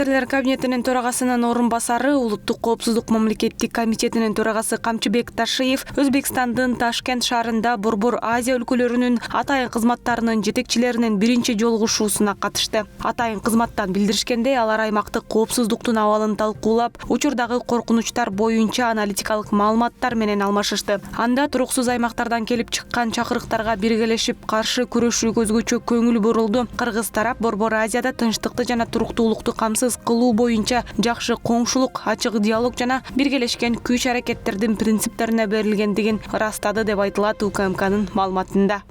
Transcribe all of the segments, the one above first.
министрлер кабинетинин төрагасынын орун басары, улуттук коопсуздук мамлекеттик комитетинин төрагасы Камчыбек Ташиев Өзбекстандын Ташкент шаарында Борбор Азия өлкөлөрүнүн атайын кызматтарынын жетекчилеринин биринчи жолугушуусуна катышты. Атайын кызматтан билдиришкендей, алар аймактык коопсуздуктун абалын талкуулап, учурдагы коркунучтар боюнча аналитикалык маалыматтар менен алмашышты. Анда туруксуз аймактардан келип чыккан чакырыктарга биргелешип каршы күрөшүүгө өзгөчө көңүл бурулду. Кыргыз тарап Борбор Азияда тынчтыкты жана туруктуулукту камсыз кылуу боюнча жакшы коңшулук, ачык диалог жана биргелешкен күч-аракеттердин принциптерине берилгендигин ырастады деп айтылат УКМКнын маалыматында.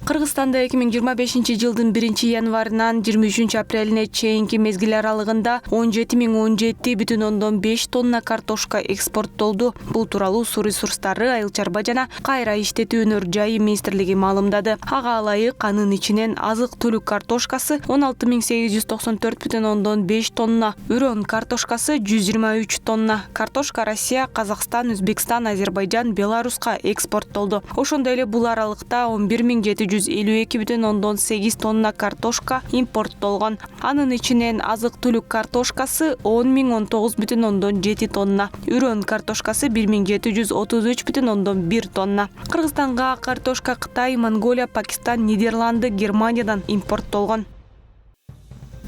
Кыргызстанда 2025-жылдын 1-январынан 23-апрелине чейинки мезгил аралыгында 17.017,5 тонна картошка экспорттолду. Бул тууралуу Суу ресурстары, айыл чарба жана кайра иштетүү өнөр жайы министрлиги маалымдады. Ага ылайык анын ичинен азык-түлүк картошкасы 16.894,5 тонна, үрөн картошкасы 123 тонна, картошка Россия, Казакстан, Өзбекстан, Азербайжан, Беларуска экспорттолду. Ошондой эле бул аралыкта 11.752,8 тонна картошка импорттолгон. Анын ичинен азык-түлүк картошкасы 10.019,7 тонна, үрөн картошкасы 1.733,1 тонна. Кыргызстанга картошка Кытай, Монголия, Пакистан, Нидерланды, Германиядан импорттолгон.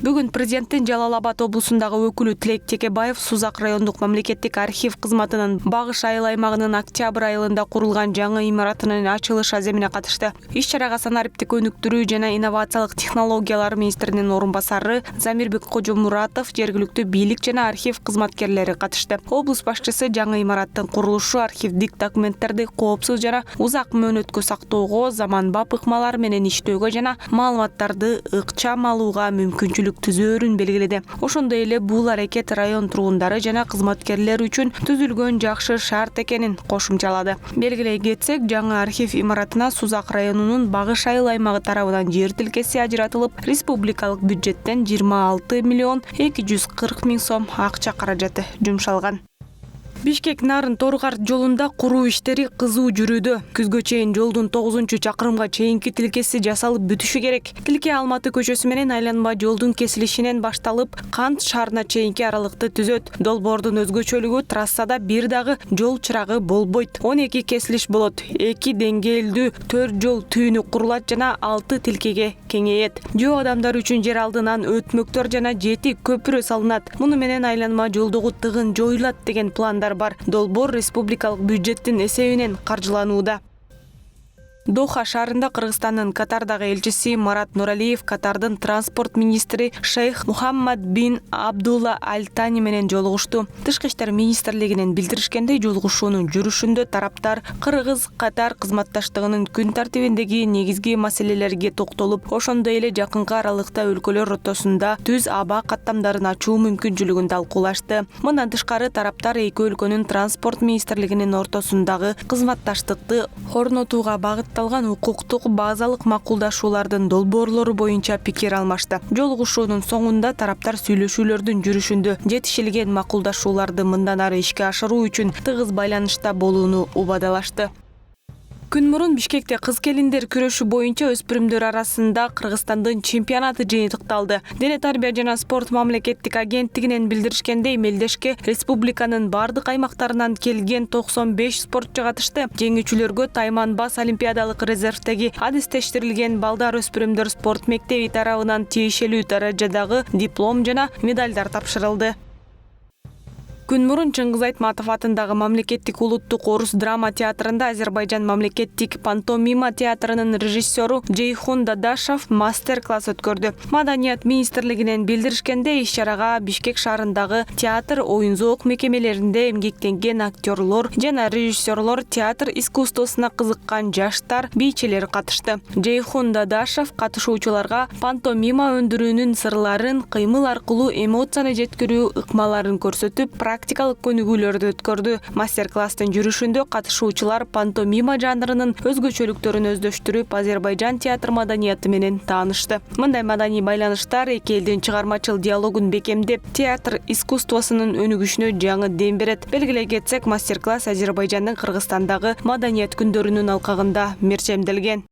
Бүгүн президенттин Жалал Абад облусундагы өкүлү Тилек Текебаев Сузак райондук мамлекеттик архив кызматынын Багыш айыл аймагынын октябрь айылында курулган жаңы имаратынын ачылыш аземине катышты. Иш-чарага санариптик өнүктүрүү жана инновациялык технологиялар министринин орун басары Замирбек Кожомуратов, жергиликтүү бийлик жана архив кызматкерлери катышты. Облус башчысы жаңы имараттын курулушу архивдик документтерди коопсуз жана узак мөөнөткө сактоого, заманбап ыкмалар менен иштөөгө жана маалыматтарды ыкчам алууга мүмкүнчүлүк түзөөрүн белгиледи. Ошондой эле бул аракет район тургундары жана кызматкерлер үчүн түзүлгөн жакшы шарт экенин кошумчалады. Белгилей кетсек, жаңы архив имаратына Сузак районунун Багыш айыл аймагы тарабынан жер тилкеси ажыратылып, республикалык бюджеттен 26.240.000 сом акча каражаты жумшалган. Бишкек-Нарын Торгар жолунда куруу иштери кызуу жүрүүдө. Күзгө чейин жолдун 9-чакырымга чейинки тилкеси жасалып бүтүшү керек. Тилке Алматы көчөсү менен айланма жолдун кесилишинен башталып, Кант шаарына чейинки аралыкты түзөт. Долбоордун өзгөчөлүгү трассада бир дагы жол чырагы болбойт. 12 кесилиш болот. 2 деңгээлдүү 4 жол түйүнү курулат жана 6 тилкеге кеңейет. Жөө адамдар үчүн жер алдынан өтмөктөр жана 7 көпүрө салынат. Муну менен айланма жолдогу тыгын жоюлат деген пландар бар. Долбоор республикалык бюджеттин эсебинен каржыланууда. Доха шаарында Кыргызстандын Катардагы элчиси Марат Нуралиев Катардын транспорт министри Шейх Мухаммад бин Абдулла Аль-Тани менен жолугушту. Тышкы иштер министрлигинин билдиришкендей, жолугушуунун жүрүшүндө тараптар Кыргыз-Катар кызматташтыгынын күн тартибиндеги негизги маселелерге токтолуп, ошондой эле жакынкы аралыкта өлкөлөр ортосунда түз аба каттамдарын ачуу мүмкүнчүлүгүн талкуулашты. Мындан тышкары тараптар эки өлкөнүн транспорт министрлигинин ортосундагы кызматташтыкты орнотууга багытталган укуктук базалык макулдашуулардын долбоорлору боюнча пикир алмашты. Жолугушуунун соңунда тараптар сүйлөшүүлөрдүн жүрүшүндө жетишилген макулдашууларды мындан ары ишке ашыруу үчүн тыгыз байланышта болууну убадалашты. Күн мурун Бишкекте кыз-келиндер күрөшү боюнча өспүрүмдөр арасында Кыргызстандын чемпионаты жыйынтыкталды. Дене тарбия жана спорт мамлекеттик агенттигинен билдиришкендей, мелдешке республиканын бардык аймактарынан келген 95 спортчу катышты. Жеңүүчүлөргө Тайманбас олимпиадалык резервдеги адистештирилген балдар өспүрүмдөр спорт мектеби тарабынан тиешелүү даражадагы диплом жана медалдар тапшырылды. Күн мурун Чыңгыз Айтматов атындагы мамлекеттик улуттук орус драма театрында Азербайжан мамлекеттик пантомима театрынын режиссеру Жейхун Дадашев мастер-класс өткөрдү. Маданият министрлигинен билдиришкенде, иш-чарага Бишкек шаарындагы театр, оюн-зоок мекемелеринде эмгектенген актерлор жана режиссерлор, театр искусствосуна кызыккан жаштар, бийчилер катышты. Жейхун Дадашев катышуучуларга пантомима өндүрүүнүн сырларын, кыймыл аркылуу эмоцияны жеткирүү ыкмаларын көрсөтүп, практикалык көнүгүүлөрдү өткөрдү. Мастер-класстын жүрүшүндө катышуучулар пантомима жанрынын өзгөчөлүктөрүн өздөштүрүп, Азербайжан театр маданияты менен таанышты. Мындай маданий байланыштар эки элдин чыгармачыл диалогун бекемдеп, театр искусствосунун өнүгүшүнө жаңы дем берет. Белгилей кетсек, мастер-класс Азербайжандын Кыргызстандагы маданият күндөрүнүн алкагында мерчемделген.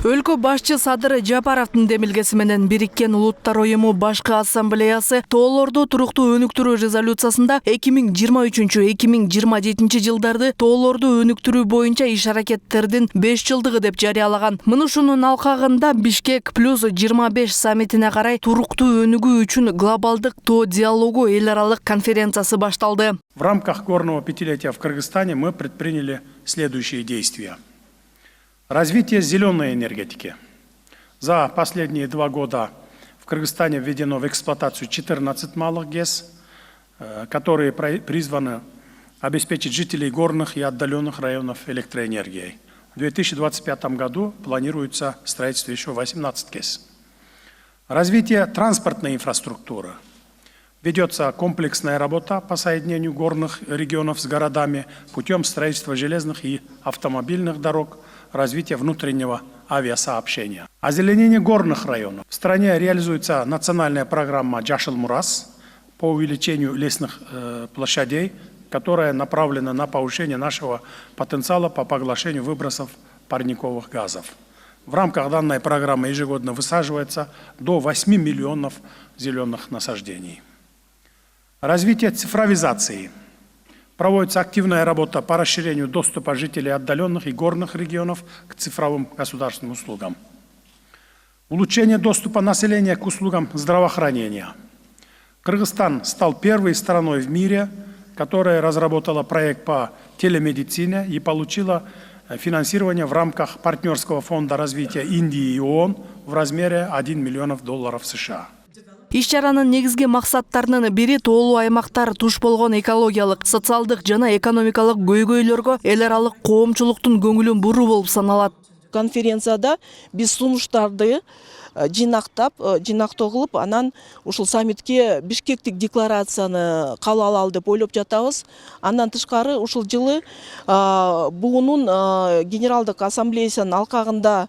Өлкө башчы Садыр Жапаровдун демилгеси менен Бириккен Улуттар Уюму башкы ассамблеясы тоолорду туруктуу өнүктүрүү резолюциясында 2023-2027 жылдарды тоолорду өнүктүрүү боюнча иш-аракеттердин 5 жылдыгы деп жарыялаган. Мунушунун алкагында Бишкек плюс 25 саммитине карай туруктуу өнүгүү үчүн глобалдык тоо диалогу эл аралык конференциясы башталды. В рамках горного пятилетия в Кыргызстане мы предприняли следующие действия. Развитие зеленой энергетики. За последние 2 года в Кыргызстане введено в эксплуатацию 14 малых ГЭС, которые призваны обеспечить жителей горных и отдаленных районов электроэнергией. В 2025 году планируется строительство еще 18 ГЭС. Развитие транспортной инфраструктуры. Ведется комплексная работа по соединению горных регионов с городами путем строительства железных и автомобильных дорог, развития внутреннего авиасообщения. Озеленение горных районов. В стране реализуется национальная программа «Жашыл-Мурас» по увеличению лесных площадей, которая направлена на повышение нашего потенциала по поглощению выбросов парниковых газов. В рамках данной программы ежегодно высаживается до 8 миллионов зеленых насаждений. Развитие цифровизации. Проводится активная работа по расширению доступа жителей отдаленных и горных регионов к цифровым государственным услугам. Улучшение доступа населения к услугам здравоохранения. Кыргызстан стал первой страной в мире, которая разработала проект по телемедицине и получила финансирование в рамках партнерского фонда развития Индии и ООН в размере $1 миллион США. Иш-чаранын негизги максаттарынын бири тоолуу аймактар туш болгон экологиялык, социалдык жана экономикалык көйгөйлөргө эл аралык коомчулуктун көңүлүн буруу болуп саналат. Конференцияда биз сунуштарды жинактоо кылып, анан ушул саммитке Бишкектик декларацияны кабыл алалы деп ойлоп жатабыз. Андан тышкары ушул жылы буунун Генералдык ассамблеясынын алкагында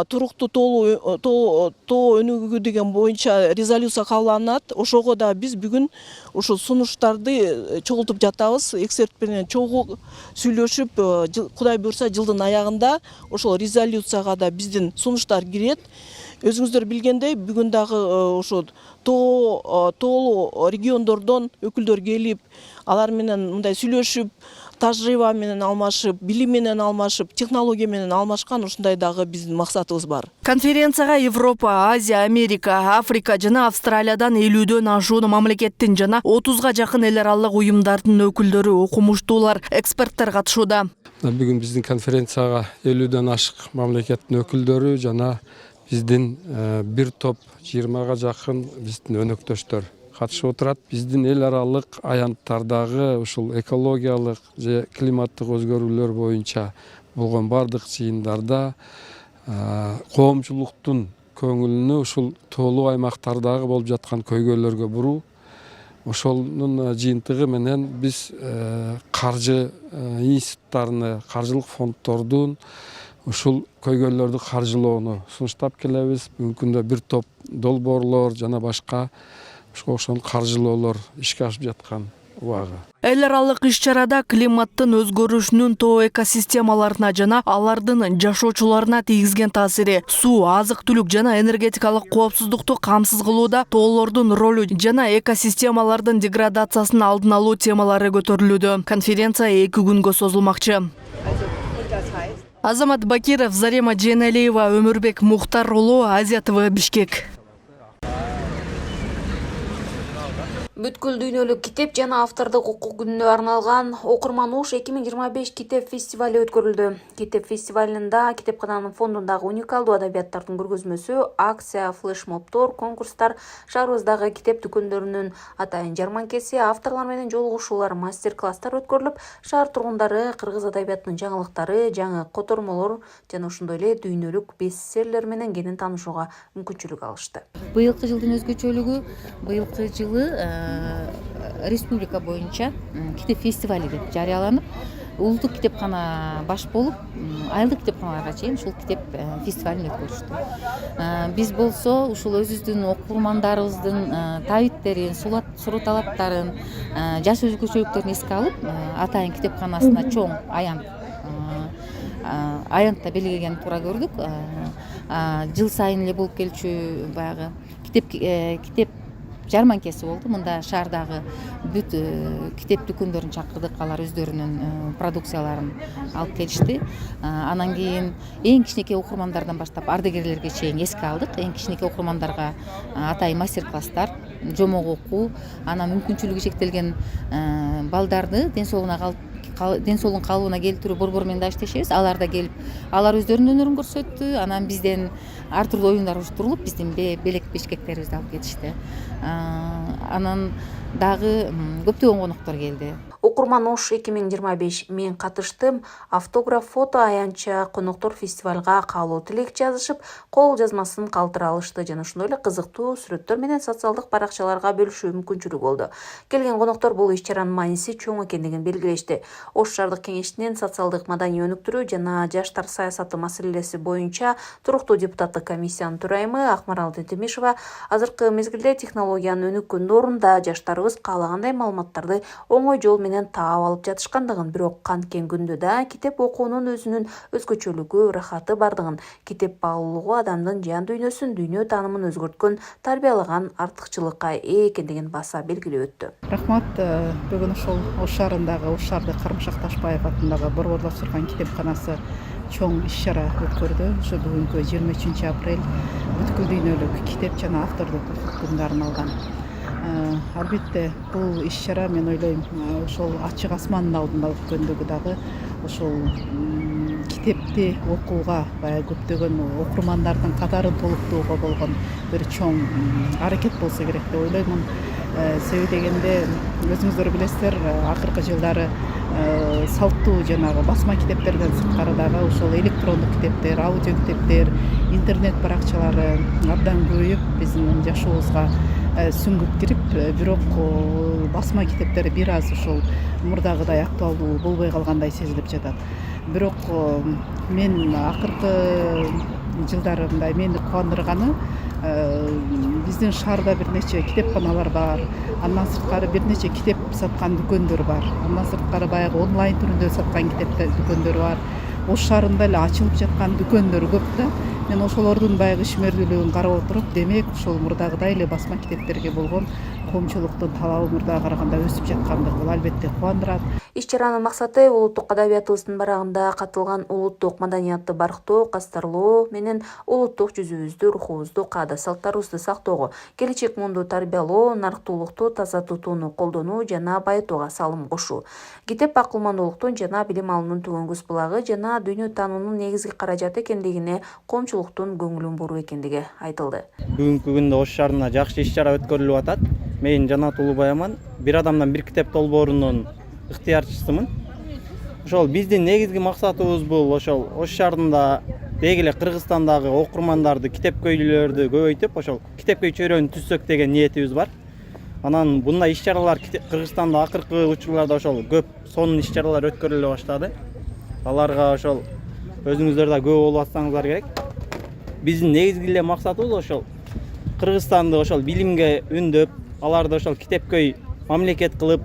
туруктуу тоо өнүгүү деген боюнча резолюция кабылданат. Ошого да биз бүгүн ушул сунуштарды чогултуп жатабыз. Эксперт менен чогуу сүйлөшүп, Кудай буйрса жылдын аягында ошол резолюцияга да биздин сунуштар кирет. Өзүңүздөр билгендей, бүгүн дагы ошол тоолуу региондордон өкүлдөр келип, алар менен мындай сүйлөшүп, тажрыйба менен алмашып, билим менен алмашып, технология менен алмашкан ушундай дагы биздин максатыбыз бар. Конференцияга Европа, Азия, Америка, Африка жана Австралиядан 50дөн ашуун мамлекеттин жана 30га жакын эл аралык уюмдардын өкүлдөрү, окумуштуулар, эксперттер катышууда. Бүгүн биздин конференцияга 50дөн ашык мамлекеттин өкүлдөрү жана биздин бир топ 20га жакын биздин өнөктөштөр катышып отурат. Биздин эл аралык аянттардагы ушул экологиялык же климаттык өзгөрүүлөр боюнча болгон бардык жыйындарда коомчулуктун көңүлүнү ушул тоолуу аймактардагы болуп жаткан көйгөйлөргө буруу. Ошонун жыйынтыгы менен биз каржы институттарыны, каржылык фонддордун ушул көйгөйлөрдү каржылоону сунуштап келебиз. Бүгүнкү күндө бир топ долбоорлор жана башка ошол каржылоолор ишке ашып жаткан убагы. Эл аралык иш-чарада климаттын өзгөрүшүнүн тоо экосистемаларына жана алардын жашоочуларына тийгизген таасири, суу, азык-түлүк жана энергетикалык коопсуздукту камсыз кылууда тоолордун ролу жана экосистемалардын деградациясын алдын алуу темалары көтөрүлүүдө. Конференция 2 күнгө созулмакчы. Азамат Бакиров, Зарема Жeenалиева, Өмүрбек Мухтар уулу, Азия ТВ, Бишкек. Бүткүл дүйнөлүк китеп жана автордук укук күнүнө арналган Окурман уш 2025 китеп фестивали өткөрүлдү. Китеп фестивалында китепкананын фондундагы уникалдуу адабияттардын көргөзмөсү, акция, флешмобдор, конкурстар, шаарыбыздагы китеп дүкөндөрүнүн атайын жарманкеси, авторлор менен жолугушуулар, мастер-класстар өткөрүлүп, шаар тургундары кыргыз адабиятынын жаңылыктары, жаңы котормолор жана ошондой эле дүйнөлүк бестселлер менен кенен таанышууга мүмкүнчүлүк алышты. Быйылкы жылдын өзгөчөлүгү, быйылкы жылы республика боюнча китеп фестивали деп жарыяланып, улуттук китепкана баш болуп, айылдык китепканаларга чейин ушул китеп фестивалин өткөрүштү. Биз болсо ушул өзүбүздүн окурмандарыбыздын табиттерин, суроо талаптарын, жаш өзгөчөлүктөрүн эске алып, атайын китепканасына чоң аянт аянтта белгилегенин туура көрдүк. Жыл сайын эле болуп келчү баягы китеп жарманкеси болду. Мында шаардагы бүт китеп дүкөндөрүн чакырдык. Алар өздөрүнүн продукцияларын алып келишти. Анан кийин эң кичинекей окурмандардан баштап ардагерлерге чейин эске алдык. Эң кичинекей окурмандарга атайын мастер-класстар, жомок окуу, анан мүмкүнчүлүгү чектелген балдарды ден соолугун калыбына келтирүү борбору менен да иштешебиз. Алар да келип, алар өздөрүнүн өнөрүн көрсөттү. Анан бизден ар түрдүү оюндар уюштурулуп, биздин белек бешкектерибизди алып кетишти. Анан дагы көптөгөн коноктор келди. Окурман Ош 2025 мен катыштым. Автограф, фото аянтча коноктор фестивалга каалоо тилек жазышып, кол жазмасын калтыра алышты жана ошондой эле кызыктуу сүрөттөр менен социалдык баракчаларга бөлүшүү мүмкүнчүлүгү болду. Келген коноктор бул иш-чаранын мааниси чоң экендигин белгилешти. Ош шаардык кеңешинин социалдык маданий өнүктүрүү жана жаштар саясаты маселеси боюнча туруктуу депутаттык комиссиянын төрайымы Акмарал Тентемишева азыркы мезгилде технологиянын өнүккөн доорунда жаштарыбыз каалагандай маалыматтарды оңой жол менен таап алып жатышкандыгын, бирок канткен күндө да китеп окуунун өзүнүн өзгөчөлүгү, рахаты бардыгын, китеп баалуулугу адамдын жан дүйнөсүн, дүйнө таанымын өзгөрткөн, тарбиялаган артыкчылыкка ээ экендигин баса белгилеп өттү. Рахмат. Бүгүн ушул Ош шаарындагы Ош шаардык Карымшак Ташбаев атындагы борборлоштурган китепканасы чоң иш-чара өткөрдү. Ушу бүгүнкү 23 апрель бүткүл дүйнөлүк китеп жана автордук укук күнүнө арналган. Албетте бул иш-чара, мен ойлойм, ошол ачык асмандын алдында өткөндүгү дагы ошол китепти окууга, баягы көптөгөн окурмандардын катарын толуктоого болгон бир чоң аракет болсо керек деп ойлоймун. Себеби дегенде, өзүңүздөр билесиздер, акыркы жылдары салттуу жанагы басма китептерден сырткары дагы ошол электрондук китептер, аудио китептер, интернет баракчалары абдан көбөйүп, биздин жашообузга сүңгүп кирип, бирок басма китептер бир аз ошол мурдагыдай актуалдуу болбой калгандай сезилип жатат. Бирок мен акыркы жылдары мындай мени кубандырганы, биздин шаарда бир нече китепканалар бар, андан сырткары бир нече китеп саткан дүкөндөр бар, андан сырткары баягы онлайн түрүндө саткан китеп дүкөндөр бар. Ош шаарында эле ачылып жаткан дүкөндөр көп да. Мен ошолордун баягы ишмердүүлүгүн карап отуруп, демек ошол мурдагыдай эле басма китептерге болгон коомчулуктун талабы мурдага караганда өсүп жаткандыгы бул албетте кубандырат. Иш-чаранын максаты улуттук адабиятыбыздын барагында катылган улуттук маданиятты барктоо, кастарлоо менен улуттук жүзүбүздү, рухубузду, каада салттарыбызды сактоого, келечек муунду тарбиялоо, нарктуулукту таза тутууну колдонуу жана байытууга салым кошуу. Китеп акылмандуулуктун жана билим алуунун түгөнгүс булагы жана дүйнө таануунун негизги каражаты экендигине коомчулуктун көңүлүн буруу экендиги айтылды. Бүгүнкү күндө Ош шаарында жакшы иш-чара өткөрүлүп атат. Мен Жанат Улубай Аман, бир адамдан бир китеп долбоорунун ыктыярчысымын. Ошол биздин негизги максатыбыз бул ошол Ош шаарында деги эле Кыргызстандагы окурмандарды, китепкөйлөрдү көбөйтүп, ошол китепкөй чөйрөнү түзсөк деген ниетибиз бар. Анан bunday иш-чаралар Кыргызстанда акыркы учурларда ошол көп сонун иш-чаралар өткөрүлө баштады. Аларга ошол өзүңүздөр да көп болуп атсаңыздар керек. Биздин негизги эле максатыбыз ошол Кыргызстанды ошол билимге үндөп, аларды ошол китепкөй мамлекет кылып,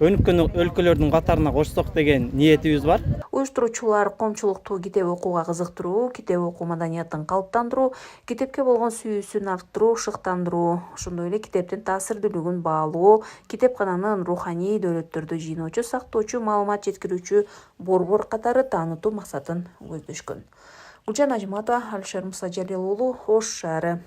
өнүккөн өлкөлөрдүн катарына кошсок деген ниетибиз бар. Уюштуруучулар коомчулукту китеп окууга кызыктыруу, китеп окуу маданиятын калыптандыруу, китепке болгон сүйүүсүн арттыруу, шыктандыруу, ошондой эле китептин таасирдүүлүгүн баалоо, китепкананын руханий дөөлөттөрдү жыйноочу, сактоочу, маалымат жеткирүүчү борбор катары таанытуу максатын көздөшкөн. Гүлжан Ажматова, Алишер Мусажалил уулу, Ош шаары.